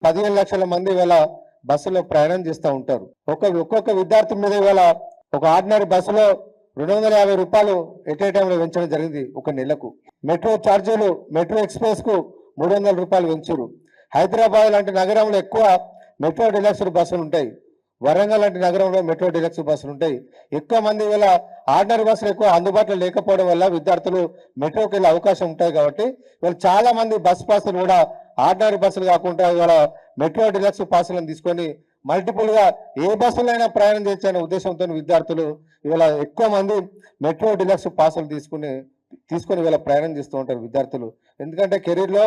15 లక్షల మంది ఇవాళ బస్సులో ప్రయాణం చేస్తూ ఉంటారు. ఒక్కొక్క విద్యార్థి మీద ఇవాళ ఒక ఆర్డినరీ బస్సులో 250 రూపాయలు ఎట్ ఏ టైంలో పెంచడం జరిగింది ఒక నెలకు. మెట్రో ఛార్జీలు మెట్రో ఎక్స్ప్రెస్ కు 300 రూపాయలు పెంచారు. హైదరాబాద్ లాంటి నగరంలో ఎక్కువ మెట్రో డిలక్స్ బస్సులు ఉంటాయి. వరంగల్ లాంటి నగరంలో మెట్రో డిలక్స్ బస్సులు ఉంటాయి. ఎక్కువ మంది వేళ ఆర్డినరీ బస్సులు ఎక్కువ అందుబాటులో లేకపోవడం వల్ల విద్యార్థులు మెట్రోకి వెళ్ళే అవకాశం ఉంటాయి. కాబట్టి వీళ్ళు చాలా మంది బస్ పాసులు కూడా ఆర్డినరీ బస్సులు కాకుండా ఇవాళ మెట్రో డిలక్స్ పాసులను తీసుకొని మల్టిపుల్ గా ఏ బస్సులైనా ప్రయాణం చేయాలనే ఉద్దేశంతో విద్యార్థులు ఇవాళ ఎక్కువ మంది మెట్రో డిలక్స్ పాసులు తీసుకొని ఇవాళ ప్రయాణం చేస్తూ ఉంటారు విద్యార్థులు. ఎందుకంటే కెరీర్ లో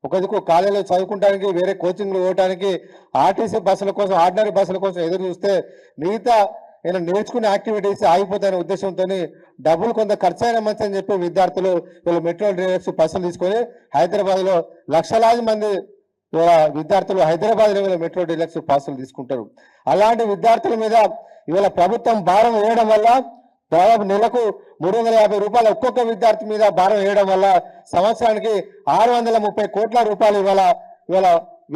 ఒక దిక్కు కాలేజీలో చదువుకోవడానికి వేరే కోచింగ్లు పోవడానికి ఆర్టీసీ బస్సుల కోసం ఆర్డినరీ బస్సుల కోసం ఎదురు చూస్తే మిగతా నేను నేర్చుకునే యాక్టివిటీస్ ఆగిపోతాయనే ఉద్దేశంతో డబ్బులు కొంత ఖర్చు అయిన మంచి అని చెప్పి విద్యార్థులు వీళ్ళు మెట్రో డిలక్స్ బస్సులు తీసుకొని హైదరాబాద్ లో లక్షలాది మంది విద్యార్థులు హైదరాబాద్ లో మెట్రో డిలక్స్ పాసులు తీసుకుంటారు. అలాంటి విద్యార్థుల మీద ఇవాళ ప్రభుత్వం భారం వేయడం వల్ల దాదాపు నెలకు 350 రూపాయలు ఒక్కొక్క విద్యార్థి మీద భారం వేయడం వల్ల సంవత్సరానికి 630 కోట్ల రూపాయలు ఇవాళ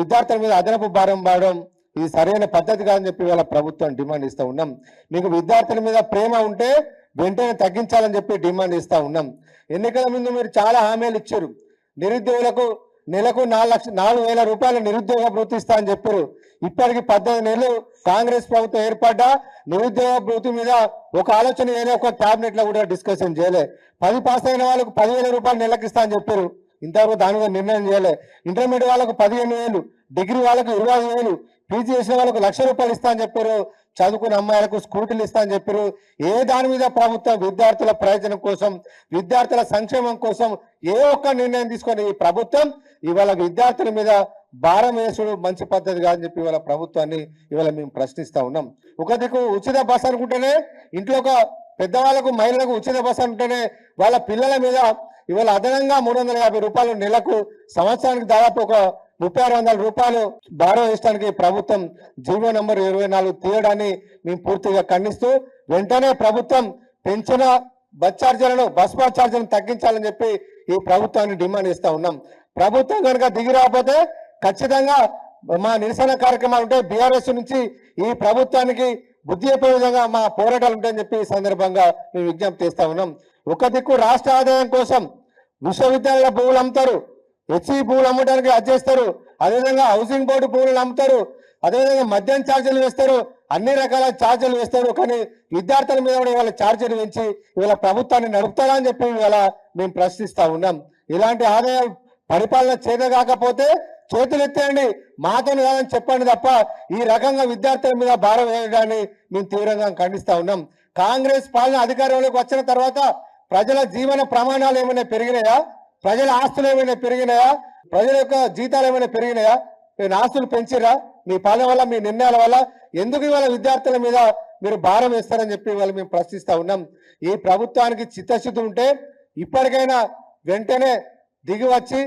విద్యార్థుల మీద అదనపు భారం పడడం ఇది సరైన పద్ధతి కాదని చెప్పి ఇవాళ ప్రభుత్వం డిమాండ్ ఇస్తూ ఉన్నాం. మీకు విద్యార్థుల మీద ప్రేమ ఉంటే వెంటనే తగ్గించాలని చెప్పి డిమాండ్ ఇస్తూ ఉన్నాం. ఎన్నికల ముందు మీరు చాలా హామీలు ఇచ్చారు. నిరుద్యోగులకు నెలకు 4,000 రూపాయలు నిరుద్యోగ భృతి ఇస్తా అని చెప్పారు. ఇప్పటికి 18 నెలలు కాంగ్రెస్ ప్రభుత్వం ఏర్పడ్డా నిరుద్యోగ భృతి మీద ఒక ఆలోచన చేయలే, ఒక క్యాబినెట్ లో కూడా డిస్కషన్ చేయలే. 10 పాస్ అయిన వాళ్ళకు 10,000 రూపాయలు నెలకు ఇస్తా అని చెప్పారు. ఇంతవరకు దాని మీద నిర్ణయం చేయలే. ఇంటర్మీడియట్ వాళ్ళకు 15,000, డిగ్రీ వాళ్ళకు 25,000, పీజీ చేసిన వాళ్ళకు 1,00,000 రూపాయలు ఇస్తా అని చెప్పారు. చదువుకున్న అమ్మాయిలకు స్కూటీలు ఇస్తా అని చెప్పారు. ఏ దాని మీద ప్రభుత్వం విద్యార్థుల ప్రయోజనం కోసం విద్యార్థుల సంక్షేమం కోసం ఏ ఒక్క నిర్ణయం తీసుకొని ఈ ప్రభుత్వం ఇవాళ విద్యార్థుల మీద భారం వేసుడు మంచి పద్ధతి కాదని చెప్పి ఇవాళ ప్రభుత్వాన్ని ఇవాళ మేము ప్రశ్నిస్తా ఉన్నాం. ఒక దిక్కు ఉచిత బస్ అనుకుంటేనే ఇంట్లో ఒక పెద్దవాళ్ళకు మహిళలకు ఉచిత బస్ అనుకుంటేనే వాళ్ళ పిల్లల మీద ఇవాళ అదనంగా 350 రూపాయలు నెలకు సంవత్సరానికి దాదాపు ఒక 3,600 రూపాయలు భారం వేయడానికి ప్రభుత్వం జీవో నంబర్ 24 తీయడాన్ని మేము పూర్తిగా ఖండిస్తూ వెంటనే ప్రభుత్వం పెంచిన బస్ ఛార్జీలను తగ్గించాలని చెప్పి ఈ ప్రభుత్వాన్ని డిమాండ్ చేస్తా ఉన్నాం. ప్రభుత్వం కనుక దిగి రాకపోతే ఖచ్చితంగా మా నిరసన కార్యక్రమాలు ఉంటాయి. బీఆర్ఎస్ నుంచి ఈ ప్రభుత్వానికి బుద్ధి చెప్పే విధంగా మా పోరాటాలు ఉంటాయని చెప్పి ఈ సందర్భంగా మేము విజ్ఞప్తి చేస్తా ఉన్నాం. ఒక దిక్కు రాష్ట్ర ఆదాయం కోసం విశ్వవిద్యాలయాల భూములు అమ్ముతారు, హెచ్ఈ భూములు అమ్మడానికి అది చేస్తారు, అదేవిధంగా హౌసింగ్ బోర్డు భూములు అమ్ముతారు, అదేవిధంగా మద్యం ఛార్జీలు వేస్తారు, అన్ని రకాల ఛార్జీలు వేస్తారు. కానీ విద్యార్థుల మీద కూడా ఇవాళ ఛార్జీలు పెంచి ఇవాళ ప్రభుత్వాన్ని నడుపుతారా అని చెప్పి ఇవాళ మేము ప్రశ్నిస్తా ఉన్నాం. ఇలాంటి ఆదాయం పరిపాలన చేతగాకపోతే చేతులు ఎత్తేయండి, మాతో కాదని చెప్పండి తప్ప ఈ రకంగా విద్యార్థుల మీద భారం వేయడాన్ని మేము తీవ్రంగా ఖండిస్తా ఉన్నాం. కాంగ్రెస్ పాలన అధికారంలోకి వచ్చిన తర్వాత ప్రజల జీవన ప్రమాణాలు ఏమైనా పెరిగినాయా? ప్రజల ఆస్తులు ఏమైనా పెరిగినాయా? ప్రజల యొక్క జీతాలు ఏమైనా పెరిగినాయా? మీరు ఆస్తులు పెంచిరా? మీ పాలన వల్ల, మీ నిర్ణయాల వల్ల ఎందుకు ఇవాళ విద్యార్థుల మీద మీరు భారం వేస్తారని చెప్పి ఇవాళ మేము ప్రశ్నిస్తా ఉన్నాం. ఈ ప్రభుత్వానికి చిత్తశుద్ధి ఉంటే ఇప్పటికైనా వెంటనే దిగి వచ్చి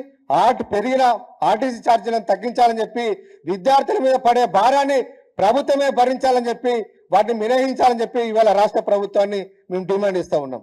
పెరిగిన ఆర్టీసీ ఛార్జీలను తగ్గించాలని చెప్పి విద్యార్థుల మీద పడే భారాన్ని ప్రభుత్వమే భరించాలని చెప్పి వాటిని మినహించాలని చెప్పి ఇవాళ రాష్ట్ర ప్రభుత్వాన్ని మేము డిమాండ్ ఇస్తా ఉన్నాం.